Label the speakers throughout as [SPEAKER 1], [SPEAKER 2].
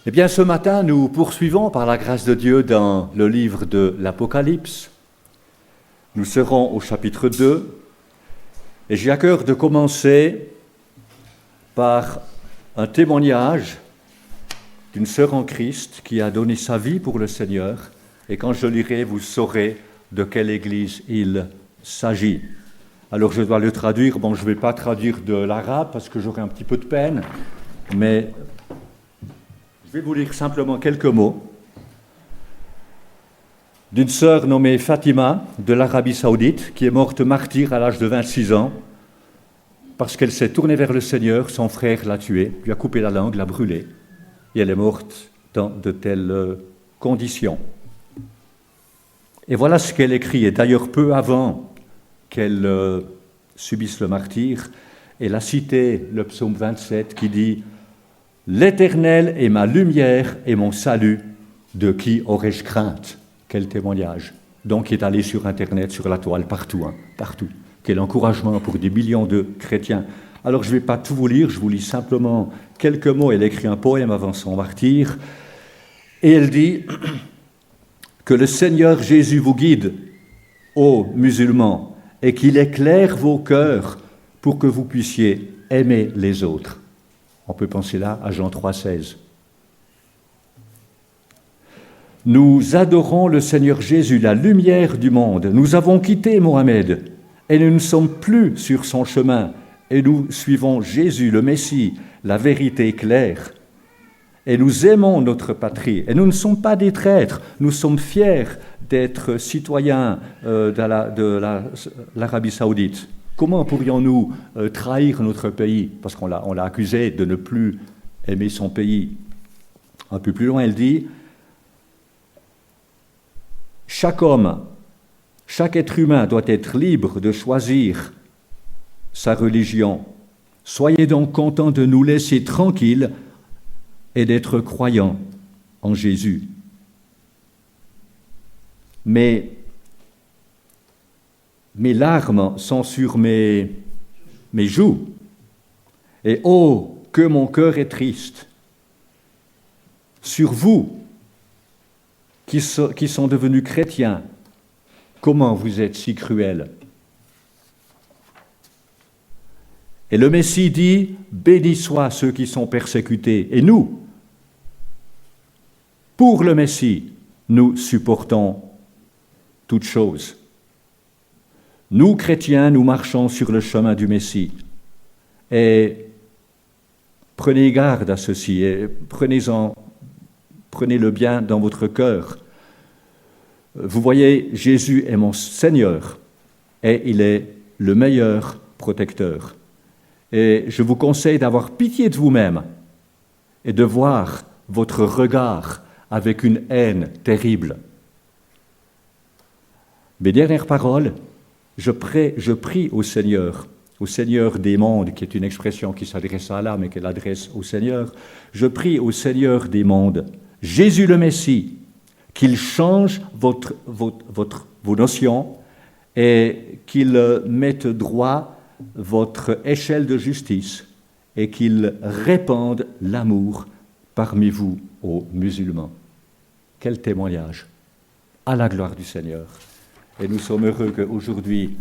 [SPEAKER 1] Eh bien, ce matin, nous poursuivons par la grâce de Dieu dans le livre de l'Apocalypse. Nous serons au chapitre 2 et j'ai à cœur de commencer par un témoignage d'une sœur en Christ qui a donné sa vie pour le Seigneur, et quand je lirai, vous saurez de quelle église il s'agit. Alors je dois le traduire. Bon, je ne vais pas traduire de l'arabe parce que j'aurai un petit peu de peine, mais je vais vous lire simplement quelques mots d'une sœur nommée Fatima de l'Arabie Saoudite qui est morte martyre à l'âge de 26 ans parce qu'elle s'est tournée vers le Seigneur. Son frère l'a tuée, lui a coupé la langue, l'a brûlée et elle est morte dans de telles conditions. Et voilà ce qu'elle écrit. Et d'ailleurs, peu avant qu'elle subisse le martyre, elle a cité le psaume 27 qui dit « L'Éternel est ma lumière et mon salut, de qui aurais-je crainte ?» Quel témoignage. Donc, il est allé sur Internet, sur la toile, partout, partout. Quel encouragement pour des millions de chrétiens. Alors, je ne vais pas tout vous lire, je vous lis simplement quelques mots. Elle écrit un poème avant son martyre. Et elle dit que le Seigneur Jésus vous guide, ô musulmans, et qu'il éclaire vos cœurs pour que vous puissiez aimer les autres. On peut penser là à Jean 3,16. Nous adorons le Seigneur Jésus, la lumière du monde. Nous avons quitté Mohamed et nous ne sommes plus sur son chemin et nous suivons Jésus, le Messie, la vérité claire. Et nous aimons notre patrie et nous ne sommes pas des traîtres. Nous sommes fiers d'être citoyens de l'Arabie Saoudite. Comment pourrions-nous trahir notre pays? Parce qu'on l'a accusé de ne plus aimer son pays. Un peu plus loin, elle dit « Chaque homme, chaque être humain doit être libre de choisir sa religion. Soyez donc contents de nous laisser tranquilles et d'être croyants en Jésus. Mais mes larmes sont sur mes joues, et oh, que mon cœur est triste. Sur vous, qui sont devenus chrétiens, comment vous êtes si cruels. » Et le Messie dit, « Bénis soient ceux qui sont persécutés. » Et nous, pour le Messie, nous supportons toutes choses. Nous, chrétiens, nous marchons sur le chemin du Messie. Et prenez garde à ceci et prenez le bien dans votre cœur. Vous voyez, Jésus est mon Seigneur et il est le meilleur protecteur. Et je vous conseille d'avoir pitié de vous-même et de voir votre regard avec une haine terrible. Mes dernières paroles, je prie au Seigneur des mondes, qui est une expression qui s'adresse à Allah, mais qu'elle adresse au Seigneur. Je prie au Seigneur des mondes, Jésus le Messie, qu'il change vos notions et qu'il mette droit votre échelle de justice et qu'il répande l'amour parmi vous, ô musulmans. Quel témoignage à la gloire du Seigneur. Et nous sommes heureux qu'aujourd'hui,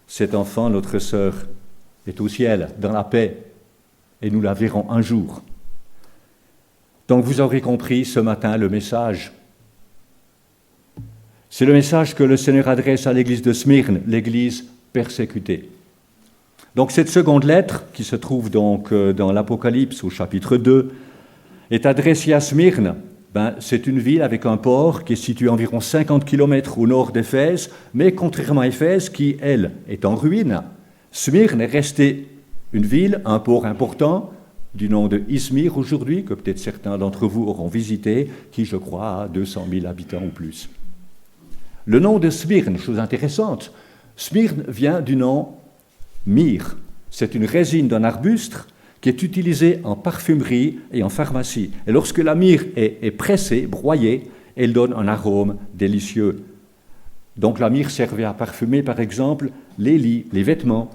[SPEAKER 1] cet enfant, notre sœur, est au ciel, dans la paix, et nous la verrons un jour. Donc vous aurez compris ce matin le message. C'est le message que le Seigneur adresse à l'église de Smyrne, l'église persécutée. Donc cette seconde lettre, qui se trouve donc dans l'Apocalypse au chapitre 2, est adressée à Smyrne. C'est une ville avec un port qui est situé à environ 50 km au nord d'Éphèse, mais contrairement à Éphèse, qui, elle, est en ruine, Smyrne est restée une ville, un port important, du nom de Izmir aujourd'hui, que peut-être certains d'entre vous auront visité, qui, je crois, a 200 000 habitants ou plus. Le nom de Smyrne, chose intéressante, Smyrne vient du nom myrrhe. C'est une résine d'un arbuste qui est utilisée en parfumerie et en pharmacie. Et lorsque la myrrhe est pressée, broyée, elle donne un arôme délicieux. Donc la myrrhe servait à parfumer, par exemple, les lits, les vêtements.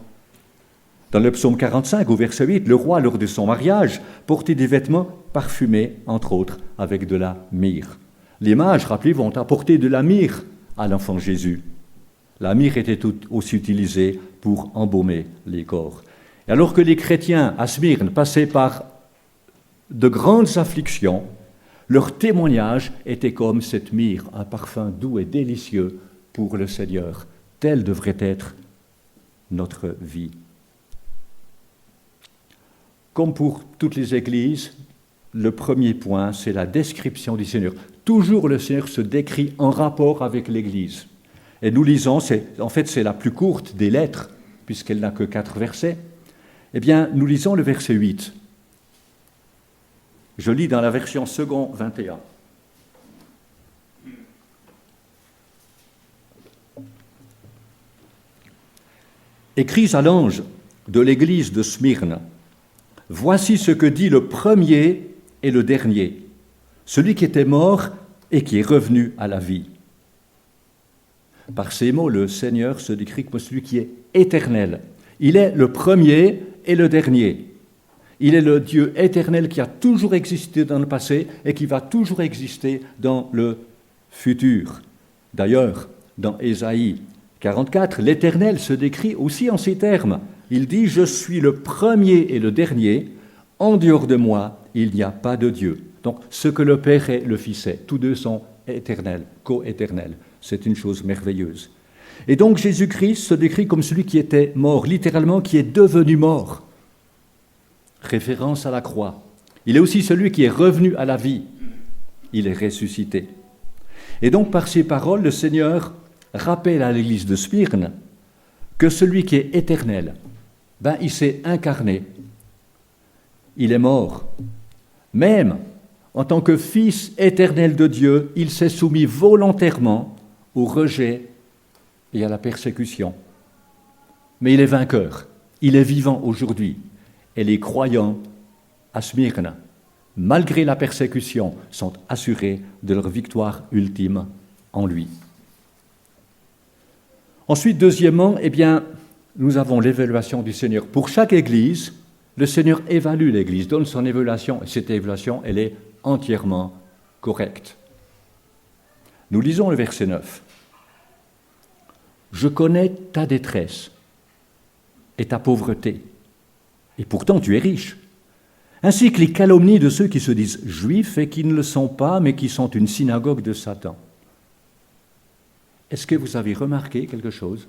[SPEAKER 1] Dans le psaume 45, au verset 8, le roi, lors de son mariage, portait des vêtements parfumés, entre autres, avec de la myrrhe. Les mages, rappelez-vous, ont apporté de la myrrhe à l'enfant Jésus. La myrrhe était aussi utilisée pour embaumer les corps. Et alors que les chrétiens à Smyrne passaient par de grandes afflictions, leur témoignage était comme cette myrrhe, un parfum doux et délicieux pour le Seigneur. Telle devrait être notre vie. Comme pour toutes les églises, le premier point, c'est la description du Seigneur. Toujours le Seigneur se décrit en rapport avec l'Église. Et nous lisons, en fait c'est la plus courte des lettres, puisqu'elle n'a que 4 versets. Eh bien, nous lisons le verset 8. Je lis dans la version second 21. Écris à l'ange de l'église de Smyrne. Voici ce que dit le premier et le dernier, celui qui était mort et qui est revenu à la vie. Par ces mots, le Seigneur se décrit comme celui qui est éternel. Il est le premier et le dernier. Il est le Dieu éternel qui a toujours existé dans le passé et qui va toujours exister dans le futur. D'ailleurs, dans Ésaïe 44, l'Éternel se décrit aussi en ces termes. Il dit « Je suis le premier et le dernier, en dehors de moi, il n'y a pas de Dieu. » Donc, ce que le Père est, le Fils est. Tous deux sont éternels, co-éternels. C'est une chose merveilleuse. Et donc, Jésus-Christ se décrit comme celui qui était mort, littéralement qui est devenu mort. Référence à la croix. Il est aussi celui qui est revenu à la vie. Il est ressuscité. Et donc, par ces paroles, le Seigneur rappelle à l'église de Smyrne que celui qui est éternel, il s'est incarné. Il est mort. Même en tant que Fils éternel de Dieu, il s'est soumis volontairement au rejet et à la persécution. Mais il est vainqueur. Il est vivant aujourd'hui. Et les croyants à Smyrne, malgré la persécution, sont assurés de leur victoire ultime en lui. Ensuite, deuxièmement, nous avons l'évaluation du Seigneur. Pour chaque église, le Seigneur évalue l'église, donne son évaluation, et cette évaluation, elle est entièrement correcte. Nous lisons le verset 9. « Je connais ta détresse et ta pauvreté. Et pourtant tu es riche, ainsi que les calomnies de ceux qui se disent juifs et qui ne le sont pas, mais qui sont une synagogue de Satan. » Est-ce que vous avez remarqué quelque chose?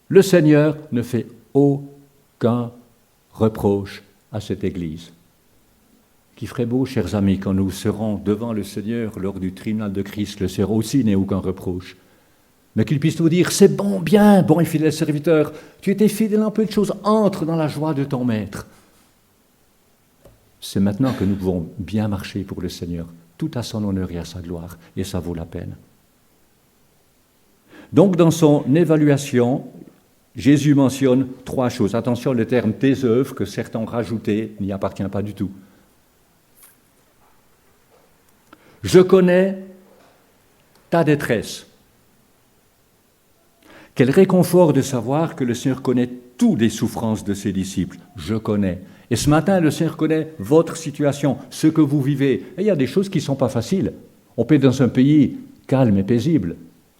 [SPEAKER 1] Le Seigneur ne fait aucun reproche à cette Église. Qui ferait beau, chers amis, quand nous serons devant le Seigneur lors du tribunal de Christ, le Seigneur aussi n'ait aucun reproche. Mais qu'il puisse nous dire, c'est bon, bien, bon et fidèle serviteur, tu étais fidèle à un peu de choses, entre dans la joie de ton maître. C'est maintenant que nous pouvons bien marcher pour le Seigneur, tout à son honneur et à sa gloire, et ça vaut la peine. Donc, dans son évaluation, Jésus mentionne 3 choses. Attention, le terme « tes œuvres » que certains ont rajouté n'y appartient pas du tout. Je connais ta détresse. Quel réconfort de savoir que le Seigneur connaît toutes les souffrances de ses disciples. Je connais. Et ce matin, le Seigneur connaît votre situation, ce que vous vivez. Et il y a des choses qui ne sont pas faciles. On peut être dans un pays calme et paisible.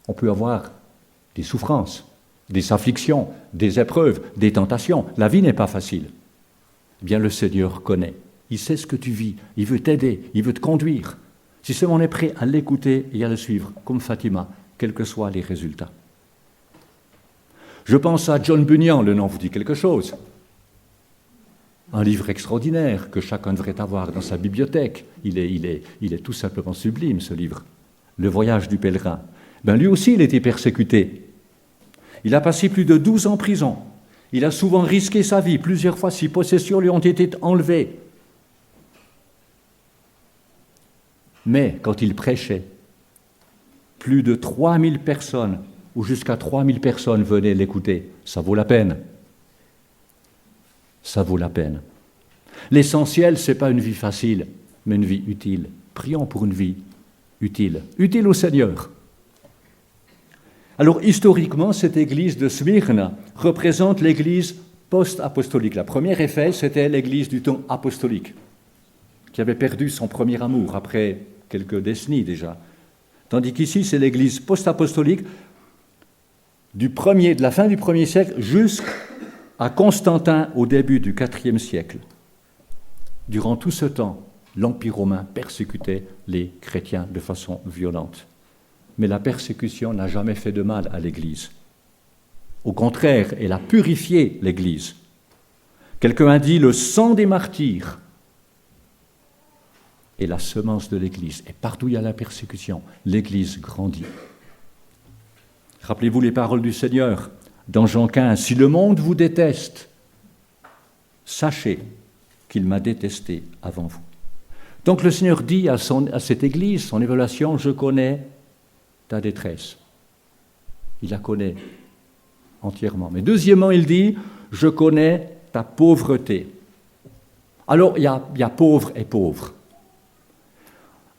[SPEAKER 1] On peut avoir des souffrances, des afflictions, des épreuves, des tentations. La vie n'est pas facile. Eh bien, le Seigneur connaît. Il sait ce que tu vis. Il veut t'aider. Il veut te conduire. Si seulement on est prêt à l'écouter et à le suivre, comme Fatima, quels que soient les résultats. Je pense à John Bunyan, le nom vous dit quelque chose. Un livre extraordinaire que chacun devrait avoir dans sa bibliothèque. Il est tout simplement sublime, ce livre. Le voyage du pèlerin. Lui aussi, il a été persécuté. Il a passé plus de 12 ans en prison. Il a souvent risqué sa vie. Plusieurs fois, ses possessions lui ont été enlevées. Mais quand il prêchait, plus de 3000 personnes, ou jusqu'à 3000 personnes venaient l'écouter. Ça vaut la peine. Ça vaut la peine. L'essentiel, ce n'est pas une vie facile, mais une vie utile. Prions pour une vie utile. Utile au Seigneur. Alors, historiquement, cette église de Smyrne représente l'église post-apostolique. La première Éphèse, c'était l'église du temps apostolique, qui avait perdu son premier amour après quelques décennies déjà. Tandis qu'ici, c'est l'église post-apostolique de la fin du 1er siècle jusqu'à Constantin au début du 4e siècle. Durant tout ce temps, l'Empire romain persécutait les chrétiens de façon violente. Mais la persécution n'a jamais fait de mal à l'Église. Au contraire, elle a purifié l'Église. Quelqu'un a dit, le sang des martyrs est la semence de l'Église. Et partout où il y a la persécution, l'Église grandit. Rappelez-vous les paroles du Seigneur dans Jean 15. « Si le monde vous déteste, sachez qu'il m'a détesté avant vous. » Donc le Seigneur dit à cette Église, son évaluation, « Je connais ta détresse. » Il la connaît entièrement. Mais deuxièmement, il dit, « Je connais ta pauvreté. » Alors, il y a pauvre et pauvre.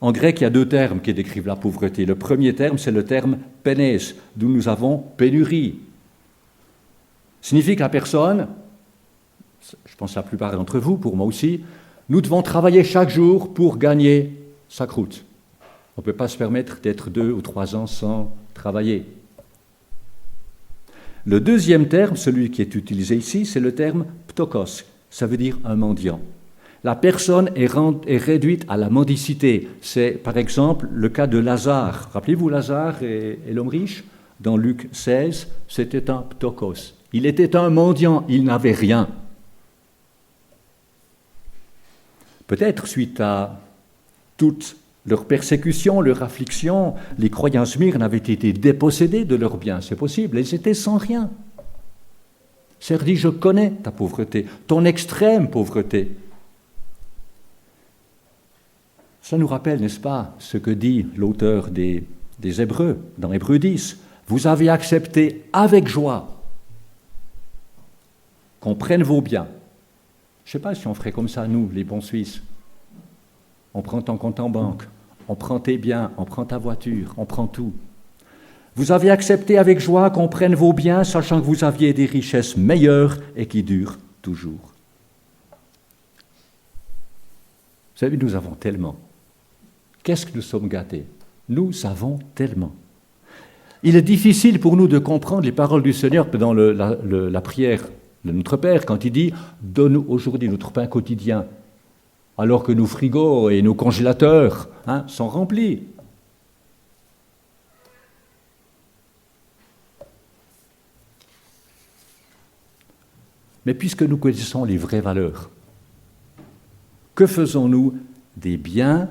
[SPEAKER 1] En grec, il y a deux termes qui décrivent la pauvreté. Le premier terme, c'est le terme « pénès », d'où nous avons « pénurie ». Signifie que la personne, je pense à la plupart d'entre vous, pour moi aussi, nous devons travailler chaque jour pour gagner sa croûte. On ne peut pas se permettre d'être 2 ou 3 ans sans travailler. Le deuxième terme, celui qui est utilisé ici, c'est le terme ptokos. Ça veut dire un mendiant. La personne est réduite à la mendicité. C'est par exemple le cas de Lazare. Rappelez-vous Lazare et l'homme riche? Dans Luc 16, c'était un ptokos. Il était un mendiant, il n'avait rien. Peut-être suite à toute leur persécution, leur affliction, les croyants Smyrne avaient été dépossédés de leurs biens, c'est possible, ils étaient sans rien. Seigneur dit, je connais ta pauvreté, ton extrême pauvreté. Ça nous rappelle, n'est-ce pas, ce que dit l'auteur des Hébreux, dans Hébreux 10. Vous avez accepté avec joie qu'on prenne vos biens. Je ne sais pas si on ferait comme ça, nous, les bons Suisses. On prend ton compte en banque, on prend tes biens, on prend ta voiture, on prend tout. Vous avez accepté avec joie qu'on prenne vos biens, sachant que vous aviez des richesses meilleures et qui durent toujours. Vous savez, nous avons tellement. Qu'est-ce que nous sommes gâtés? Nous avons tellement. Il est difficile pour nous de comprendre les paroles du Seigneur dans la prière de notre Père, quand il dit « Donne-nous aujourd'hui notre pain quotidien », alors que nos frigos et nos congélateurs sont remplis. Mais puisque nous connaissons les vraies valeurs, que faisons-nous des biens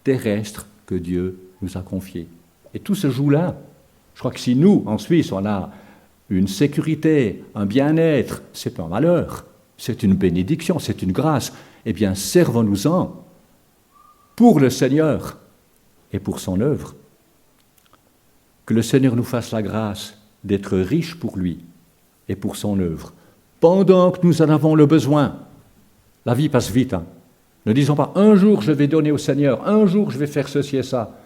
[SPEAKER 1] terrestres que Dieu nous a confiés? Et tout se joue là. Je crois que si nous, en Suisse, on a une sécurité, un bien-être, c'est pas un malheur, c'est une bénédiction, c'est une grâce. Eh bien, servons-nous-en pour le Seigneur et pour son œuvre. Que le Seigneur nous fasse la grâce d'être riches pour lui et pour son œuvre, pendant que nous en avons le besoin. La vie passe vite. Ne disons pas, un jour je vais donner au Seigneur, un jour je vais faire ceci et ça.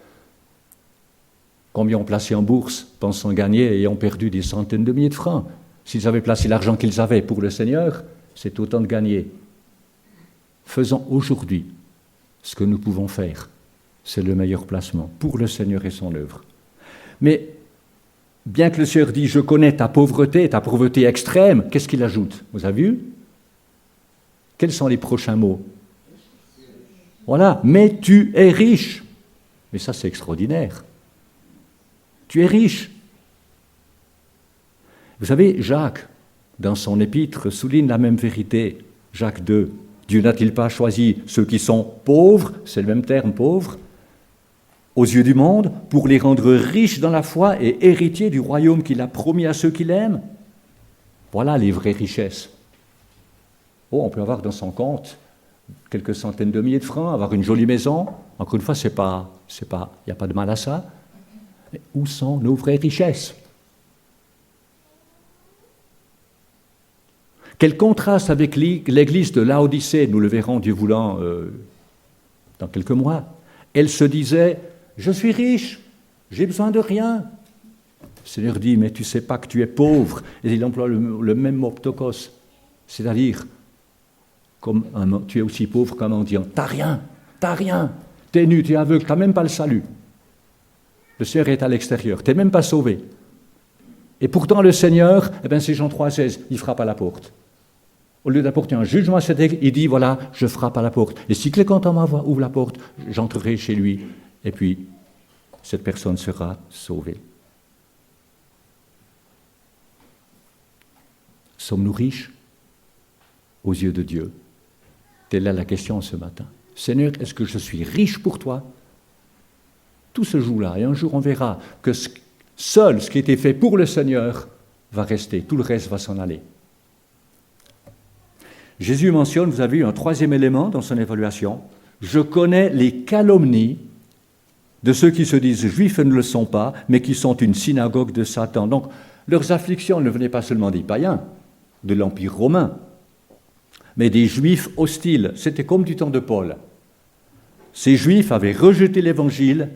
[SPEAKER 1] Combien ont placé en bourse, pensant gagner et ont perdu des centaines de milliers de francs? S'ils avaient placé l'argent qu'ils avaient pour le Seigneur, c'est autant de gagner. Faisons aujourd'hui ce que nous pouvons faire. C'est le meilleur placement pour le Seigneur et son œuvre. Mais bien que le Seigneur dise « Je connais ta pauvreté extrême », qu'est-ce qu'il ajoute? Vous avez vu? Quels sont les prochains mots? Voilà, mais tu es riche. Mais ça, c'est extraordinaire. Tu es riche. Vous savez, Jacques, dans son épître, souligne la même vérité. Jacques 2. Dieu n'a-t-il pas choisi ceux qui sont pauvres, c'est le même terme, pauvres, aux yeux du monde, pour les rendre riches dans la foi et héritiers du royaume qu'il a promis à ceux qui l'aiment? Voilà les vraies richesses. Oh, on peut avoir dans son compte quelques centaines de milliers de francs, avoir une jolie maison. Encore une fois, il n'y a pas de mal à ça. Mais où sont nos vraies richesses? Quel contraste avec l'église de Laodicée, nous le verrons, Dieu voulant, dans quelques mois. Elle se disait, je suis riche, j'ai besoin de rien. Seigneur dit, mais tu ne sais pas que tu es pauvre. Et il emploie le même mot ptokos, c'est-à-dire, tu es aussi pauvre qu'un mendiant. T'as rien, t'es nu, tu es aveugle, t'as même pas le salut. Le Seigneur est à l'extérieur, t'es même pas sauvé. Et pourtant le Seigneur, c'est Jean 3,16, il frappe à la porte. Au lieu d'apporter un jugement à cet égard, il dit, voilà, je frappe à la porte. Et si quelqu'un en m'envoie ouvre la porte, j'entrerai chez lui, et puis cette personne sera sauvée. Sommes-nous riches aux yeux de Dieu? Telle est la question ce matin. Seigneur, est-ce que je suis riche pour toi? Tout se joue là, et un jour on verra que seul ce qui a été fait pour le Seigneur va rester, tout le reste va s'en aller. Jésus mentionne, vous avez eu un troisième élément dans son évaluation, je connais les calomnies de ceux qui se disent juifs et ne le sont pas, mais qui sont une synagogue de Satan. Donc, leurs afflictions ne venaient pas seulement des païens, de l'Empire romain, mais des juifs hostiles. C'était comme du temps de Paul. Ces juifs avaient rejeté l'Évangile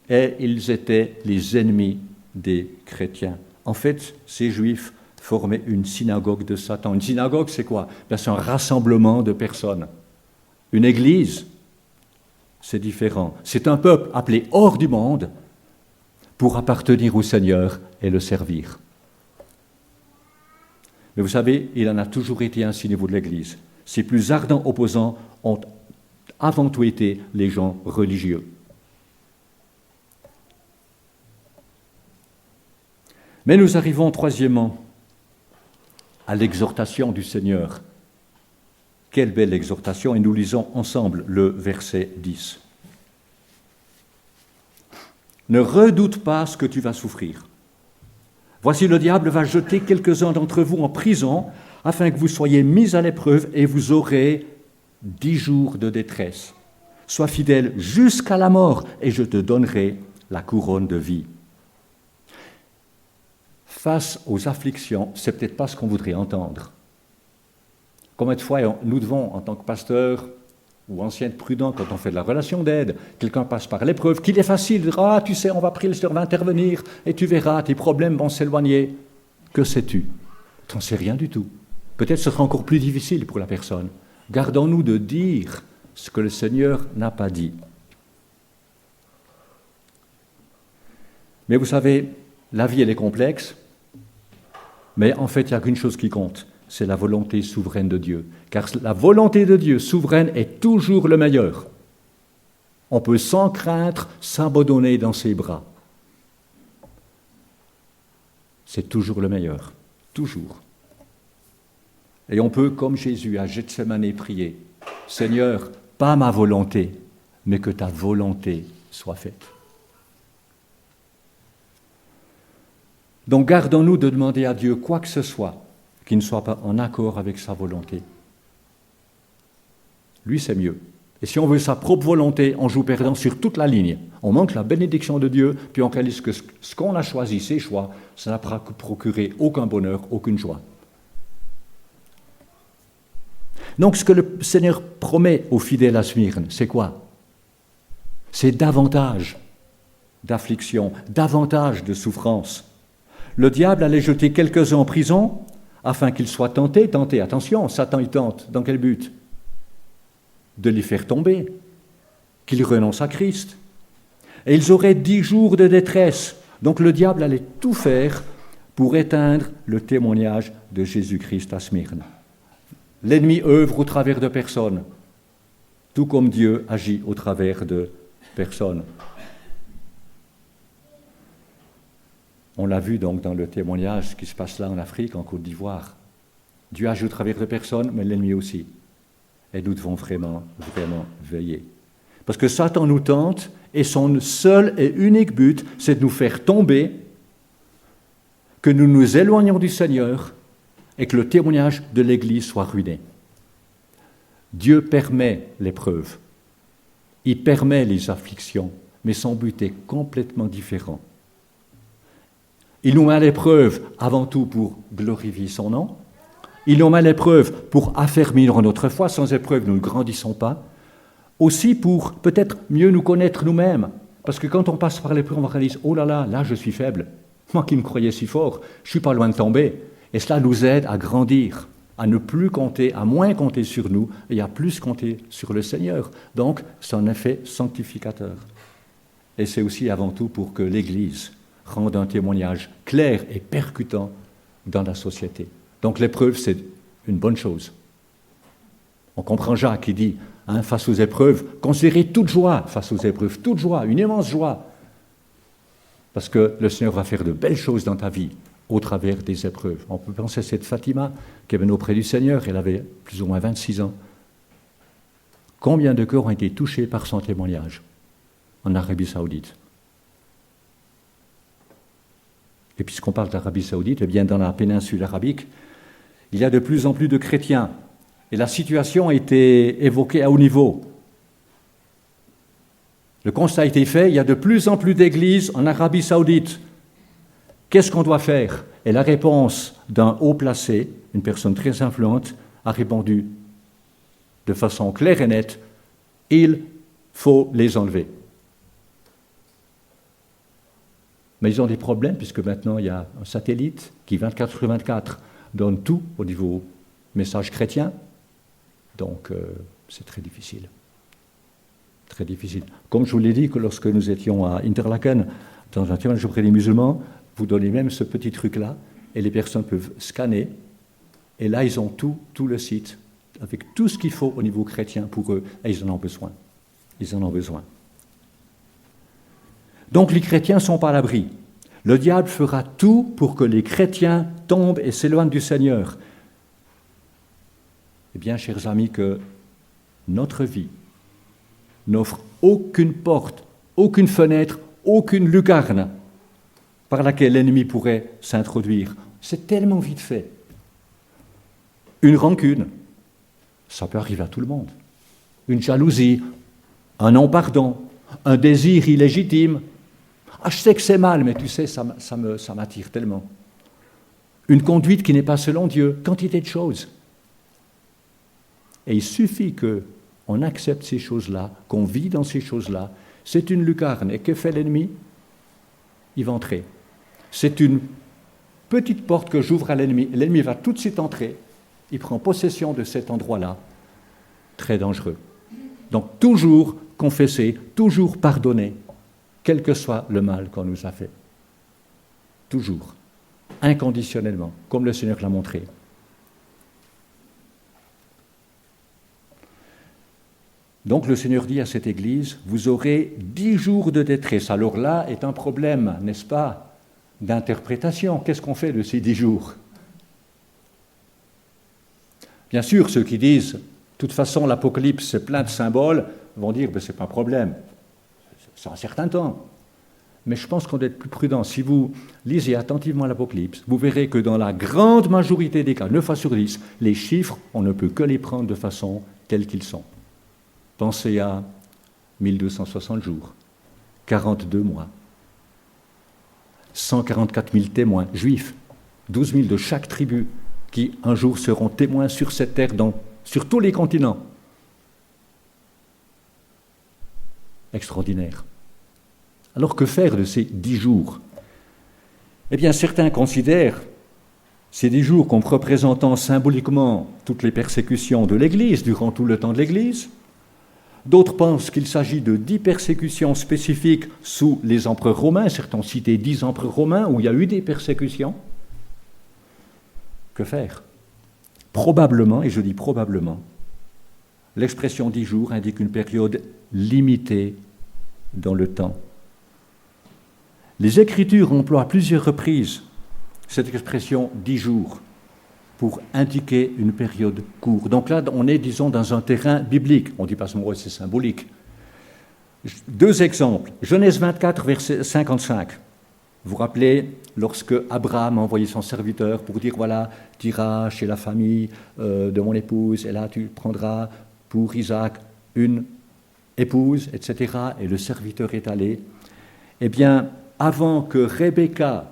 [SPEAKER 1] et ils étaient les ennemis des chrétiens. En fait, ces juifs formaient une synagogue de Satan. Une synagogue, c'est quoi? C'est un rassemblement de personnes. Une église, c'est différent. C'est un peuple appelé hors du monde pour appartenir au Seigneur et le servir. Mais vous savez, il en a toujours été ainsi au niveau de l'Église. Ses plus ardents opposants ont avant tout été les gens religieux. Mais nous arrivons troisièmement à l'exhortation du Seigneur. Quelle belle exhortation, et nous lisons ensemble le verset 10. Ne redoute pas ce que tu vas souffrir. Voici le diable va jeter quelques-uns d'entre vous en prison afin que vous soyez mis à l'épreuve et vous aurez 10 jours de détresse. Sois fidèle jusqu'à la mort et je te donnerai la couronne de vie. Face aux afflictions, c'est peut-être pas ce qu'on voudrait entendre. Combien de fois nous devons, en tant que pasteur ou ancien prudent, quand on fait de la relation d'aide, quelqu'un passe par l'épreuve, qu'il est facile de dire « Ah, tu sais, on va prier, le Seigneur va intervenir, et tu verras, tes problèmes vont s'éloigner. » Que sais-tu? Tu n'en sais rien du tout. Peut-être ce sera encore plus difficile pour la personne. Gardons-nous de dire ce que le Seigneur n'a pas dit. Mais vous savez, la vie, elle est complexe, mais en fait, il n'y a qu'une chose qui compte. C'est la volonté souveraine de Dieu. Car la volonté de Dieu souveraine est toujours le meilleur. On peut sans crainte s'abandonner dans ses bras. C'est toujours le meilleur. Toujours. Et on peut, comme Jésus à Gethsémani, prier, « Seigneur, pas ma volonté, mais que ta volonté soit faite. » Donc gardons-nous de demander à Dieu quoi que ce soit qui ne soit pas en accord avec sa volonté. Lui, c'est mieux. Et si on veut sa propre volonté, on joue perdant sur toute la ligne. On manque la bénédiction de Dieu, puis on réalise que ce qu'on a choisi, ses choix, ça n'a procuré aucun bonheur, aucune joie. Donc ce que le Seigneur promet aux fidèles à Smyrne, c'est quoi? C'est davantage d'affliction, davantage de souffrance. Le diable allait jeter quelques-uns en prison afin qu'ils soient tentés. Attention, Satan il tente. Dans quel but? De les faire tomber, qu'ils renoncent à Christ. Et ils auraient 10 jours de détresse. Donc le diable allait tout faire pour éteindre le témoignage de Jésus-Christ à Smyrne. L'ennemi œuvre au travers de personnes, tout comme Dieu agit au travers de personnes. On l'a vu donc dans le témoignage qui se passe là en Afrique, en Côte d'Ivoire. Dieu agit au travers de personnes, mais l'ennemi aussi. Et nous devons vraiment, vraiment veiller. Parce que Satan nous tente, et son seul et unique but, c'est de nous faire tomber, que nous nous éloignions du Seigneur, et que le témoignage de l'Église soit ruiné. Dieu permet l'épreuve. Il permet les afflictions, mais son but est complètement différent. Il nous met à l'épreuve avant tout pour glorifier son nom. Il nous met à l'épreuve pour affermir notre foi. Sans épreuve, nous ne grandissons pas. Aussi pour peut-être mieux nous connaître nous-mêmes. Parce que quand on passe par l'épreuve, on réalise « Oh là là, là je suis faible. Moi qui me croyais si fort, je ne suis pas loin de tomber. Et cela nous aide à grandir, à ne plus compter, à moins compter sur nous et à plus compter sur le Seigneur. Donc, c'est un effet sanctificateur. Et c'est aussi avant tout pour que l'Église rende un témoignage clair et percutant dans la société. Donc l'épreuve, c'est une bonne chose. On comprend Jacques qui dit, face aux épreuves, considérez toute joie face aux épreuves, toute joie, une immense joie. Parce que le Seigneur va faire de belles choses dans ta vie au travers des épreuves. On peut penser à cette Fatima qui est venue auprès du Seigneur, elle avait plus ou moins 26 ans. Combien de cœurs ont été touchés par son témoignage en Arabie Saoudite? Et puisqu'on parle d'Arabie Saoudite, eh bien dans la péninsule arabique, il y a de plus en plus de chrétiens. Et la situation a été évoquée à haut niveau. Le constat a été fait, il y a de plus en plus d'églises en Arabie Saoudite. Qu'est-ce qu'on doit faire? Et la réponse d'un haut placé, une personne très influente, a répondu de façon claire et nette, il faut les enlever. Mais ils ont des problèmes, puisque maintenant il y a un satellite qui, 24 sur 24, donne tout au niveau message chrétien. Donc, c'est très difficile. Très difficile. Comme je vous l'ai dit, que lorsque nous étions à Interlaken, dans un témoignage auprès des musulmans, vous donnez même ce petit truc-là, et les personnes peuvent scanner, et là, ils ont tout le site, avec tout ce qu'il faut au niveau chrétien pour eux, et ils en ont besoin. Ils en ont besoin. Donc, les chrétiens ne sont pas à l'abri. Le diable fera tout pour que les chrétiens tombent et s'éloignent du Seigneur. Eh bien, chers amis, que notre vie n'offre aucune porte, aucune fenêtre, aucune lucarne par laquelle l'ennemi pourrait s'introduire. C'est tellement vite fait. Une rancune, ça peut arriver à tout le monde. Une jalousie, un non-pardon, un désir illégitime. Ah, je sais que c'est mal, mais tu sais, ça m'attire tellement. Une conduite qui n'est pas selon Dieu, quantité de choses. Et il suffit qu'on accepte ces choses-là, qu'on vit dans ces choses-là. C'est une lucarne. Et que fait l'ennemi? Il va entrer. C'est une petite porte que j'ouvre à l'ennemi. L'ennemi va tout de suite entrer. Il prend possession de cet endroit-là. Très dangereux. Donc toujours confesser, toujours pardonner, quel que soit le mal qu'on nous a fait. Toujours. Inconditionnellement, comme le Seigneur l'a montré. Donc le Seigneur dit à cette Église, vous aurez 10 jours de détresse. Alors là est un problème, n'est-ce pas, d'interprétation. Qu'est-ce qu'on fait de ces 10 jours? Bien sûr, ceux qui disent, de toute façon, l'Apocalypse, c'est plein de symboles, vont dire, ben, c'est pas un problème. C'est un certain temps. Mais je pense qu'on doit être plus prudent. Si vous lisez attentivement l'Apocalypse, vous verrez que dans la grande majorité des cas, 9 fois sur 10, les chiffres, on ne peut que les prendre de façon telle qu'ils sont. Pensez à 1260 jours, 42 mois, 144 000 témoins juifs, 12 000 de chaque tribu qui un jour seront témoins sur cette terre, sur tous les continents. Extraordinaire. Alors que faire de ces 10 jours? Eh bien, certains considèrent ces 10 jours comme représentant symboliquement toutes les persécutions de l'Église durant tout le temps de l'Église. D'autres pensent qu'il s'agit de 10 persécutions spécifiques sous les empereurs romains. Certains ont cité 10 empereurs romains où il y a eu des persécutions. Que faire? Probablement, et je dis probablement, l'expression 10 jours indique une période limitée dans le temps. Les Écritures emploient à plusieurs reprises cette expression 10 jours pour indiquer une période courte. Donc là, on est, disons, dans un terrain biblique. On ne dit pas ce mot, c'est symbolique. 2 exemples. Genèse 24, verset 55. Vous vous rappelez, lorsque Abraham a envoyé son serviteur pour dire, voilà, tu iras chez la famille de mon épouse, et là tu prendras pour Isaac une épouse, etc. Et le serviteur est allé. Eh bien, avant que Rebecca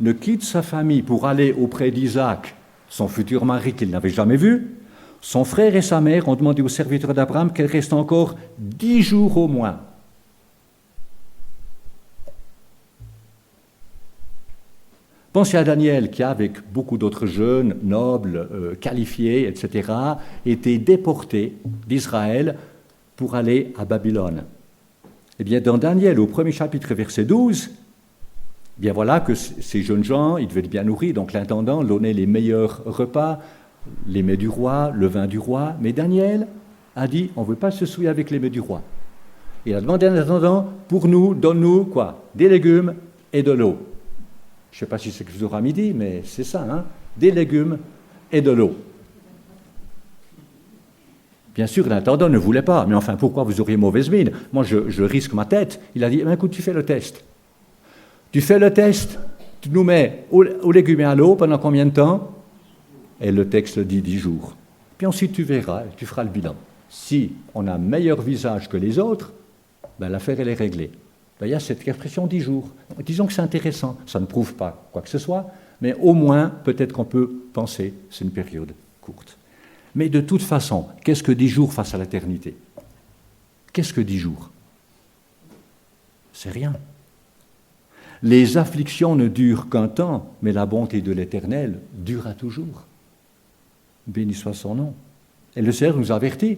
[SPEAKER 1] ne quitte sa famille pour aller auprès d'Isaac, son futur mari qu'il n'avait jamais vu, son frère et sa mère ont demandé au serviteur d'Abraham qu'elle reste encore 10 jours au moins. Pensez à Daniel qui, avec beaucoup d'autres jeunes, nobles, qualifiés, etc., était déporté d'Israël pour aller à Babylone. Eh bien, dans Daniel, au premier chapitre, verset 12, eh bien voilà que ces jeunes gens, ils devaient être bien nourris, donc l'intendant donnait les meilleurs repas, les mets du roi, le vin du roi, mais Daniel a dit, on ne veut pas se souiller avec les mets du roi. Il a demandé à l'intendant, pour nous, donne-nous quoi? Des légumes et de l'eau. Je ne sais pas si c'est que vous aurez midi, mais c'est ça, hein? Des légumes et de l'eau. Bien sûr, l'intendant ne voulait pas, mais enfin, pourquoi vous auriez mauvaise mine? Moi, je risque ma tête. Il a dit, écoute, tu fais le test. Tu fais le test, tu nous mets aux légumes et à l'eau pendant combien de temps? Et le texte dit 10 jours. Puis ensuite, tu verras, tu feras le bilan. Si on a un meilleur visage que les autres, ben, l'affaire, elle est réglée. Ben, il y a cette expression 10 jours. Disons que c'est intéressant. Ça ne prouve pas quoi que ce soit, mais au moins, peut-être qu'on peut penser, c'est une période courte. Mais de toute façon, qu'est-ce que 10 jours face à l'éternité? Qu'est-ce que 10 jours? C'est rien. Les afflictions ne durent qu'un temps, mais la bonté de l'Éternel durera toujours. Béni soit son nom. Et le Seigneur nous avertit.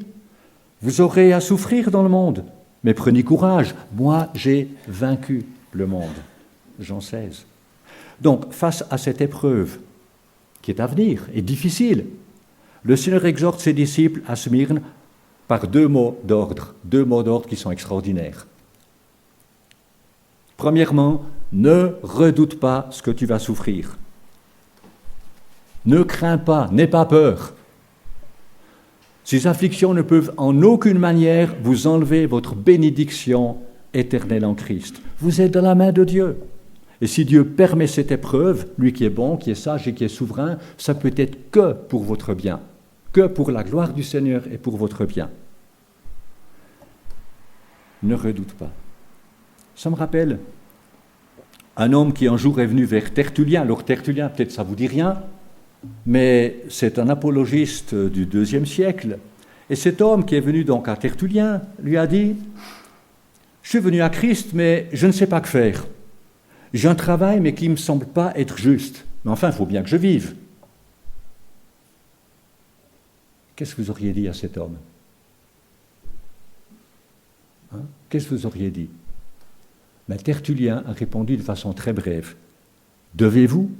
[SPEAKER 1] Vous aurez à souffrir dans le monde, mais prenez courage. Moi, j'ai vaincu le monde. Jean 16. Donc, face à cette épreuve qui est à venir et difficile, le Seigneur exhorte ses disciples à Smyrne par deux mots d'ordre qui sont extraordinaires. Premièrement, ne redoute pas ce que tu vas souffrir. Ne crains pas, n'aie pas peur. Ces afflictions ne peuvent en aucune manière vous enlever votre bénédiction éternelle en Christ. Vous êtes dans la main de Dieu. Et si Dieu permet cette épreuve, lui qui est bon, qui est sage et qui est souverain, ça peut être que pour votre bien, que pour la gloire du Seigneur et pour votre bien. Ne redoute pas. Ça me rappelle un homme qui un jour est venu vers Tertullien. Alors Tertullien, peut-être ça ne vous dit rien, mais c'est un apologiste du IIe siècle. Et cet homme qui est venu donc à Tertullien lui a dit « Je suis venu à Christ, mais je ne sais pas que faire. J'ai un travail, mais qui ne me semble pas être juste. Mais enfin, il faut bien que je vive. » Qu'est-ce que vous auriez dit à cet homme? Hein? Qu'est-ce que vous auriez dit? Mais Tertullien a répondu de façon très brève. « Devez-vous »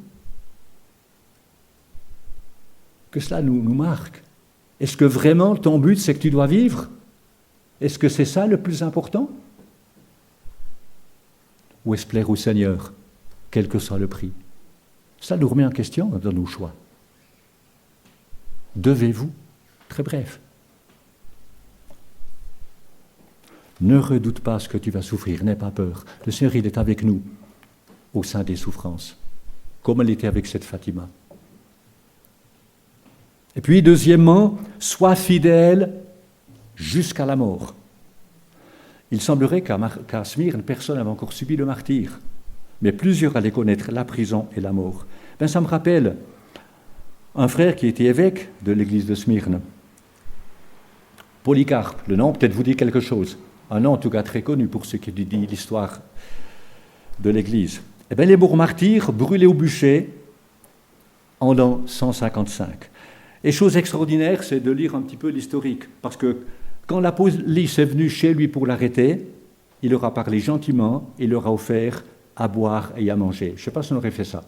[SPEAKER 1] Que cela nous marque. Est-ce que vraiment ton but, c'est que tu dois vivre? Est-ce que c'est ça le plus important? Ou est-ce plaire au Seigneur, quel que soit le prix? Ça nous remet en question dans nos choix. Devez-vous? Très bref. Ne redoute pas ce que tu vas souffrir, n'aie pas peur. Le Seigneur, il est avec nous au sein des souffrances, comme il était avec cette Fatima. Et puis, deuxièmement, sois fidèle jusqu'à la mort. Il semblerait qu'à Smyrne, personne n'avait encore subi le martyre, mais plusieurs allaient connaître la prison et la mort. Ben, ça me rappelle un frère qui était évêque de l'église de Smyrne, Polycarpe. Le nom peut-être vous dit quelque chose. Un nom en tout cas très connu pour ceux qui disent l'histoire de l'église. Eh bien, les morts martyrs brûlés au bûcher en l'an 155. Et chose extraordinaire, c'est de lire un petit peu l'historique, parce que quand la police est venue chez lui pour l'arrêter, il leur a parlé gentiment, il leur a offert à boire et à manger. Je ne sais pas si on aurait fait ça.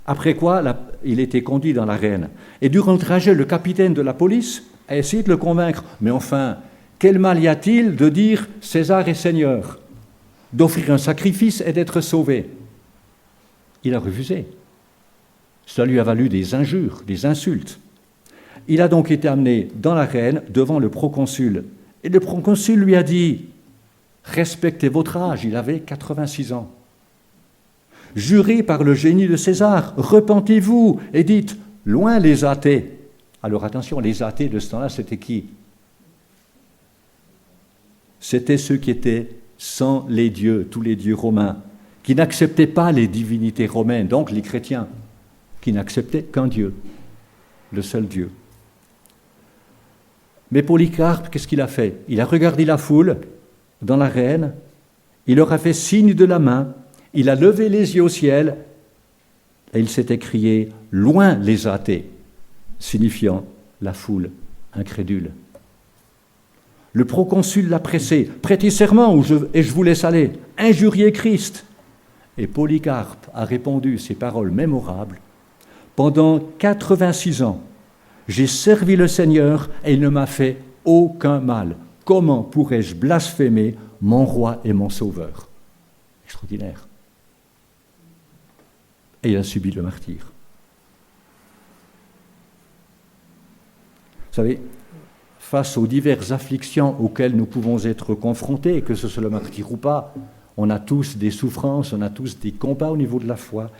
[SPEAKER 1] Après quoi, il était conduit dans l'arène. Et durant le trajet, le capitaine de la police a essayé de le convaincre. Mais enfin, quel mal y a-t-il de dire « César est Seigneur », d'offrir un sacrifice et d'être sauvé? Il a refusé. Cela lui a valu des injures, des insultes. Il a donc été amené dans l'arène devant le proconsul. Et le proconsul lui a dit « Respectez votre âge », il avait 86 ans. « Jurez par le génie de César, repentez-vous et dites « Loin les athées ». Alors attention, les athées de ce temps-là, c'était qui? C'était ceux qui étaient sans les dieux, tous les dieux romains, qui n'acceptaient pas les divinités romaines, donc les chrétiens, qui n'acceptaient qu'un Dieu, le seul Dieu. Mais Polycarpe, qu'est-ce qu'il a fait? Il a regardé la foule dans l'arène, il leur a fait signe de la main, Il a levé les yeux au ciel et il s'est écrié « Loin les athées », signifiant la foule incrédule. Le proconsul l'a pressé « Prêtez serment et je vous laisse aller, injuriez Christ ». Et Polycarpe a répondu ces paroles mémorables « Pendant 86 ans, j'ai servi le Seigneur et il ne m'a fait aucun mal. Comment pourrais-je blasphémer mon roi et mon sauveur ?» Extraordinaire. Et il a subi le martyre. Vous savez, face aux diverses afflictions auxquelles nous pouvons être confrontés, que ce soit le martyre ou pas, on a tous des souffrances, on a tous des combats au niveau de la foi.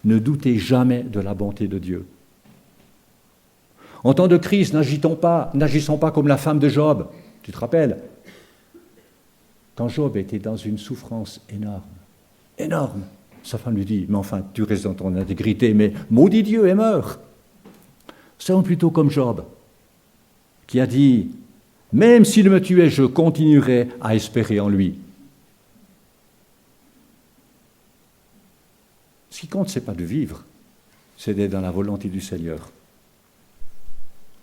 [SPEAKER 1] Ne doutez jamais de la bonté de Dieu. En temps de crise, n'agissons pas comme la femme de Job. Tu te rappelles? Quand Job était dans une souffrance énorme, sa femme lui dit « Mais enfin, tu restes dans ton intégrité, mais maudit Dieu et meurs !» Soyons plutôt comme Job, qui a dit « Même s'il me tuait, je continuerai à espérer en lui. » Ce qui compte, ce n'est pas de vivre, c'est d'être dans la volonté du Seigneur.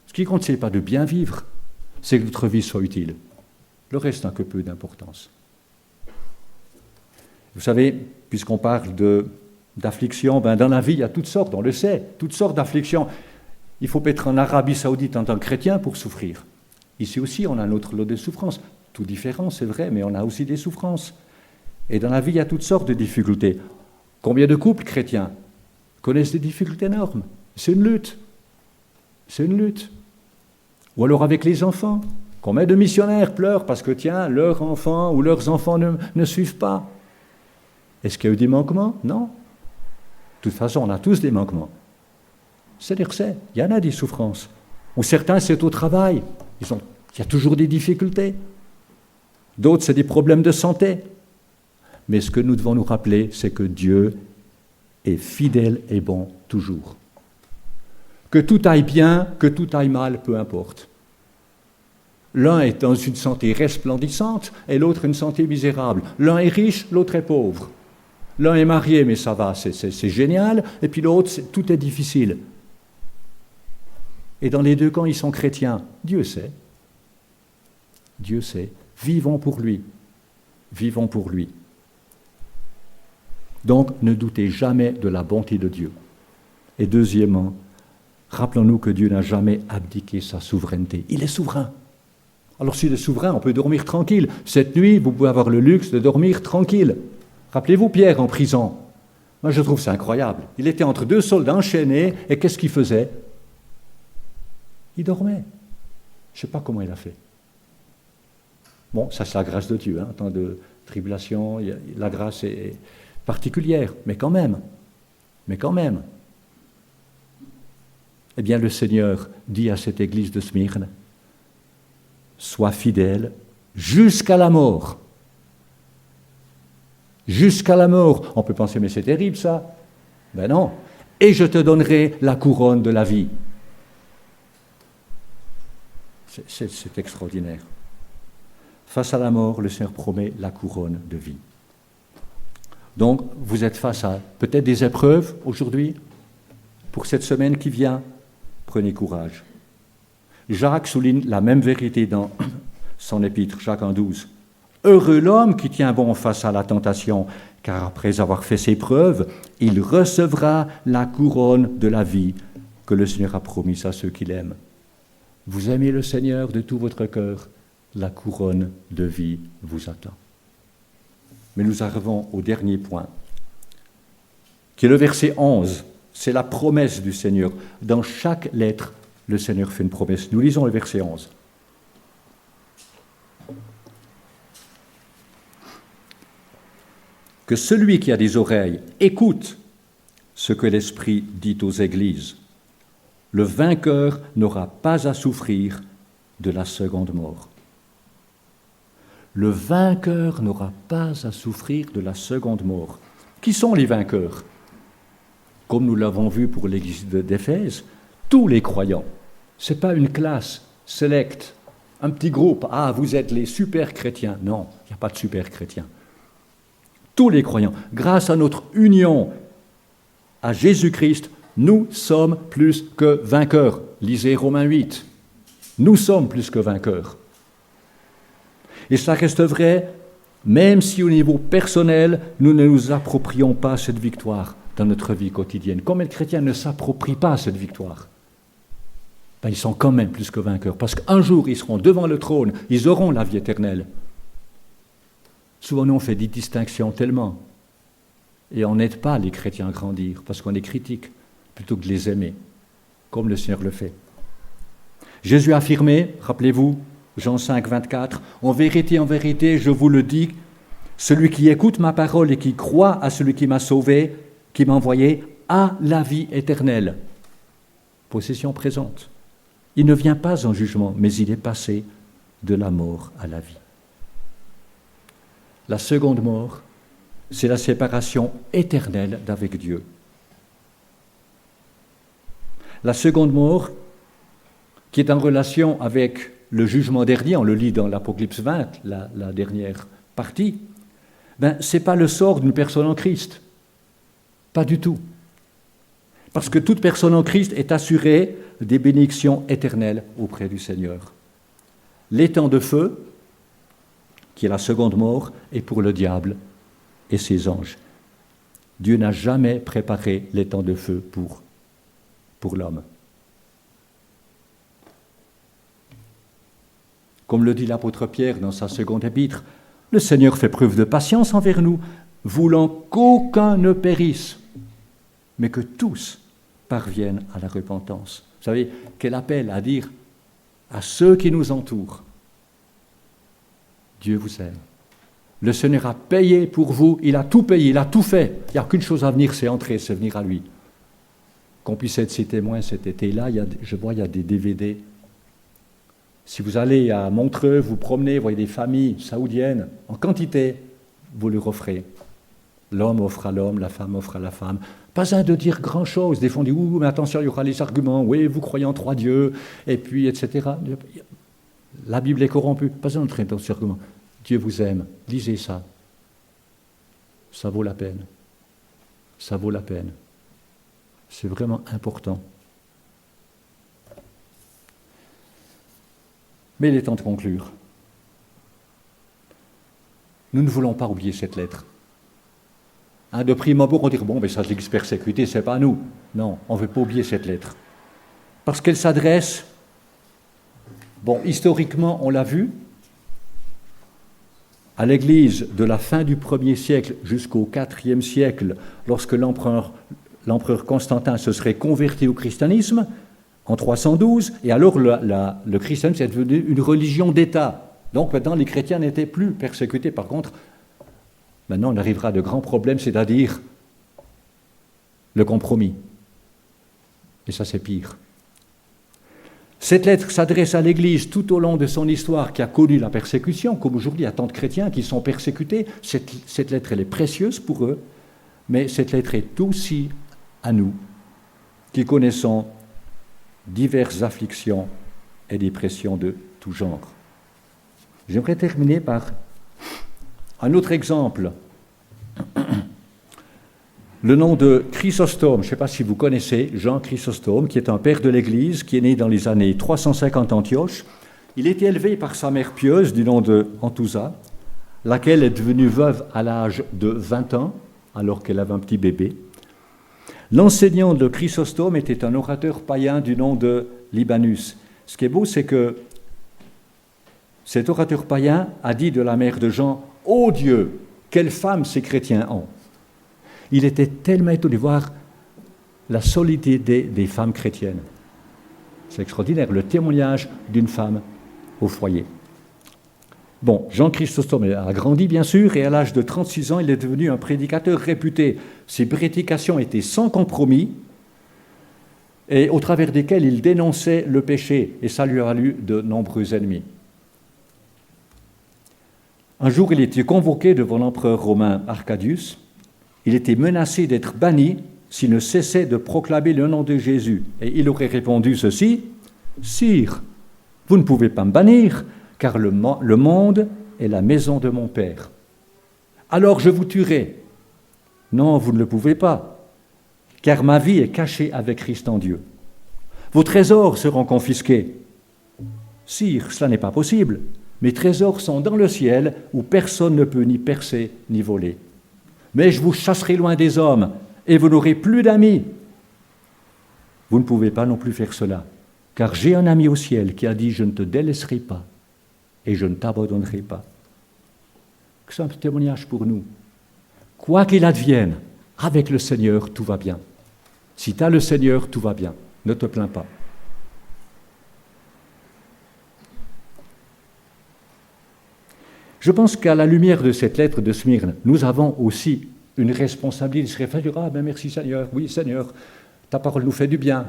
[SPEAKER 1] Ce qui compte, ce n'est pas de bien vivre, c'est que notre vie soit utile. Le reste n'a que peu d'importance. Vous savez, puisqu'on parle d'affliction, dans la vie, il y a toutes sortes, on le sait, toutes sortes d'afflictions. Il faut pas être en Arabie Saoudite en tant que chrétien pour souffrir. Ici aussi, on a notre lot de souffrances. Tout différent, c'est vrai, mais on a aussi des souffrances. Et dans la vie, il y a toutes sortes de difficultés. Combien de couples chrétiens connaissent des difficultés énormes? C'est une lutte. C'est une lutte. Ou alors avec les enfants. Combien de missionnaires pleurent parce que, tiens, leurs enfants ou leurs enfants ne suivent pas? Est-ce qu'il y a eu des manquements? Non. De toute façon, on a tous des manquements. C'est-à-dire, il y en a des souffrances. Ou certains, c'est au travail. Il y a toujours des difficultés. D'autres, c'est des problèmes de santé. Mais ce que nous devons nous rappeler, c'est que Dieu est fidèle et bon toujours. Que tout aille bien, que tout aille mal, peu importe. L'un est dans une santé resplendissante et l'autre une santé misérable. L'un est riche, l'autre est pauvre. L'un est marié, mais ça va, c'est génial. Et puis l'autre, tout est difficile. Et dans les deux camps, ils sont chrétiens. Dieu sait. Dieu sait. Vivons pour lui. Vivons pour lui. Donc, ne doutez jamais de la bonté de Dieu. Et deuxièmement, rappelons-nous que Dieu n'a jamais abdiqué sa souveraineté. Il est souverain. Alors s'il est souverain, on peut dormir tranquille. Cette nuit, vous pouvez avoir le luxe de dormir tranquille. Rappelez-vous Pierre en prison. Moi, je trouve ça incroyable. Il était entre deux soldats enchaînés, et qu'est-ce qu'il faisait? Il dormait. Je ne sais pas comment il a fait. Bon, ça c'est la grâce de Dieu. En temps de tribulation, la grâce est particulière, mais quand même. Eh bien, le Seigneur dit à cette église de Smyrne, sois fidèle jusqu'à la mort. Jusqu'à la mort. On peut penser, mais c'est terrible ça. Ben non. Et je te donnerai la couronne de la vie. C'est extraordinaire. Face à la mort, le Seigneur promet la couronne de vie. Donc, vous êtes face à peut-être des épreuves aujourd'hui, pour cette semaine qui vient. Prenez courage. Jacques souligne la même vérité dans son épître, Jacques 1,12. Heureux l'homme qui tient bon face à la tentation, car après avoir fait ses preuves, il recevra la couronne de la vie que le Seigneur a promise à ceux qui l'aiment. Vous aimez le Seigneur de tout votre cœur, la couronne de vie vous attend. Mais nous arrivons au dernier point, qui est le verset 11. C'est la promesse du Seigneur. Dans chaque lettre, le Seigneur fait une promesse. Nous lisons le verset 11. Que celui qui a des oreilles écoute ce que l'Esprit dit aux églises. Le vainqueur n'aura pas à souffrir de la seconde mort. Le vainqueur n'aura pas à souffrir de la seconde mort. Qui sont les vainqueurs? Comme nous l'avons vu pour l'église d'Éphèse, tous les croyants. Ce n'est pas une classe sélecte, un petit groupe. Ah, vous êtes les super chrétiens. Non, il n'y a pas de super chrétiens. tous les croyants, grâce à notre union à Jésus-Christ, nous sommes plus que vainqueurs. Lisez Romains 8. Nous sommes plus que vainqueurs. Et cela reste vrai, même si au niveau personnel, nous ne nous approprions pas cette victoire dans notre vie quotidienne. Comme les chrétiens ne s'approprient pas cette victoire, ben ils sont quand même plus que vainqueurs. Parce qu'un jour, ils seront devant le trône, ils auront la vie éternelle. Souvent, nous, on fait des distinctions tellement. Et on n'aide pas les chrétiens à grandir, parce qu'on les critique, plutôt que de les aimer, comme le Seigneur le fait. Jésus a affirmé, rappelez-vous, Jean 5, 24, « En vérité, je vous le dis, celui qui écoute ma parole et qui croit à celui qui m'a sauvé, qui m'a envoyé, a la vie éternelle. » Possession présente. Il ne vient pas en jugement, mais il est passé de la mort à la vie. La seconde mort, c'est la séparation éternelle d'avec Dieu. La seconde mort, qui est en relation avec le jugement dernier, on le lit dans l'Apocalypse 20, la dernière partie, ce n'est pas le sort d'une personne en Christ. Pas du tout. Parce que toute personne en Christ est assurée des bénédictions éternelles auprès du Seigneur. L'étang de feu, qui est la seconde mort, est pour le diable et ses anges. Dieu n'a jamais préparé l'étang de feu pour l'homme. Comme le dit l'apôtre Pierre dans sa seconde épître, le Seigneur fait preuve de patience envers nous, voulant qu'aucun ne périsse, mais que tous parviennent à la repentance. Vous savez, quel appel à dire à ceux qui nous entourent, Dieu vous aime. Le Seigneur a payé pour vous, il a tout payé, il a tout fait. Il n'y a qu'une chose à venir, c'est entrer, c'est venir à lui. Qu'on puisse être ses témoins cet été-là, je vois, il y a des DVD. Si vous allez à Montreux, vous promenez, vous voyez des familles saoudiennes, en quantité, vous leur offrez. L'homme offre à l'homme, la femme offre à la femme. Pas besoin de dire grand-chose. Des fois, on dit, mais attention, il y aura les arguments. Oui, vous croyez en 3 dieux, et puis, etc. La Bible est corrompue. Pas besoin d'entrer dans ces arguments. Dieu vous aime. Lisez ça. Ça vaut la peine. Ça vaut la peine. C'est vraiment important. Mais il est temps de conclure. Nous ne voulons pas oublier cette lettre. De prime abord, on dit, ça c'est les persécutés, c'est pas nous. Non, on ne veut pas oublier cette lettre. Parce qu'elle s'adresse, historiquement, on l'a vu, à l'Église de la fin du 1er siècle jusqu'au 4e siècle, lorsque l'empereur Constantin se serait converti au christianisme, en 312, et alors le christianisme est devenu une religion d'État. Donc maintenant, les chrétiens n'étaient plus persécutés. Par contre, maintenant, on arrivera à de grands problèmes, c'est-à-dire le compromis. Et ça, c'est pire. Cette lettre s'adresse à l'Église tout au long de son histoire qui a connu la persécution, comme aujourd'hui, il y a tant de chrétiens qui sont persécutés. Cette lettre, elle est précieuse pour eux, mais cette lettre est aussi à nous, qui connaissons diverses afflictions et dépressions de tout genre. J'aimerais terminer par un autre exemple. Le nom de Chrysostome, je ne sais pas si vous connaissez Jean Chrysostome, qui est un père de l'Église, qui est né dans les années 350 Antioche. Il était élevé par sa mère pieuse du nom de Antousa, laquelle est devenue veuve à l'âge de 20 ans, alors qu'elle avait un petit bébé. L'enseignant de Chrysostome était un orateur païen du nom de Libanus. Ce qui est beau, c'est que cet orateur païen a dit de la mère de Jean, « Ô Dieu, quelle femme ces chrétiens ont !» Il était tellement étonné de voir la solidité des femmes chrétiennes. C'est extraordinaire, le témoignage d'une femme au foyer. Jean Chrysostome a grandi, bien sûr, et à l'âge de 36 ans, il est devenu un prédicateur réputé. Ses prédications étaient sans compromis, et au travers desquelles il dénonçait le péché, et ça lui a valu de nombreux ennemis. Un jour, il était convoqué devant l'empereur romain Arcadius. Il était menacé d'être banni s'il ne cessait de proclamer le nom de Jésus. Et il aurait répondu ceci, « Sire, vous ne pouvez pas me bannir, car le monde est la maison de mon Père. alors je vous tuerai. Non, vous ne le pouvez pas, car ma vie est cachée avec Christ en Dieu. Vos trésors seront confisqués. Sire, cela n'est pas possible. Mes trésors sont dans le ciel, où personne ne peut ni percer ni voler. Mais je vous chasserai loin des hommes, et vous n'aurez plus d'amis. Vous ne pouvez pas non plus faire cela, car j'ai un ami au ciel qui a dit « Je ne te délaisserai pas, et je ne t'abandonnerai pas ». C'est un témoignage pour nous. Quoi qu'il advienne, avec le Seigneur, tout va bien. Si tu as le Seigneur, tout va bien. Ne te plains pas. Je pense qu'à la lumière de cette lettre de Smyrne, nous avons aussi une responsabilité. Il serait dire « Ah ben merci Seigneur, oui Seigneur, ta parole nous fait du bien. »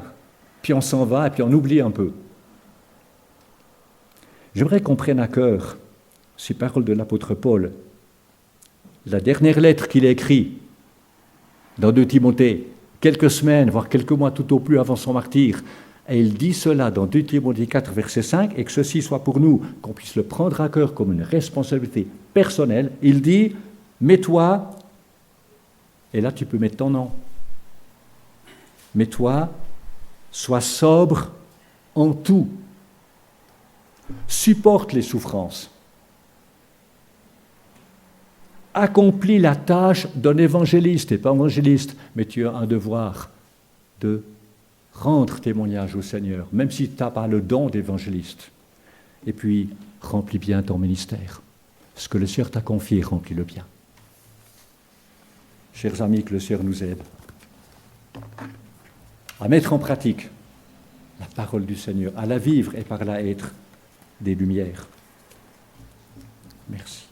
[SPEAKER 1] Puis on s'en va et puis on oublie un peu. J'aimerais qu'on prenne à cœur ces paroles de l'apôtre Paul. La dernière lettre qu'il a écrite dans 2 Timothée, quelques semaines, voire quelques mois tout au plus avant son martyre, et il dit cela dans 2 Timothée 4, verset 5, et que ceci soit pour nous, qu'on puisse le prendre à cœur comme une responsabilité personnelle. Il dit, mets-toi, et là tu peux mettre ton nom, mets-toi, sois sobre en tout, supporte les souffrances, accomplis la tâche d'un évangéliste, et pas évangéliste, mais tu as un devoir de rendre témoignage au Seigneur, même si tu n'as pas le don d'évangéliste. Et puis, remplis bien ton ministère. Ce que le Seigneur t'a confié, remplis-le bien. Chers amis, que le Seigneur nous aide à mettre en pratique la parole du Seigneur, à la vivre et par là être des lumières. Merci.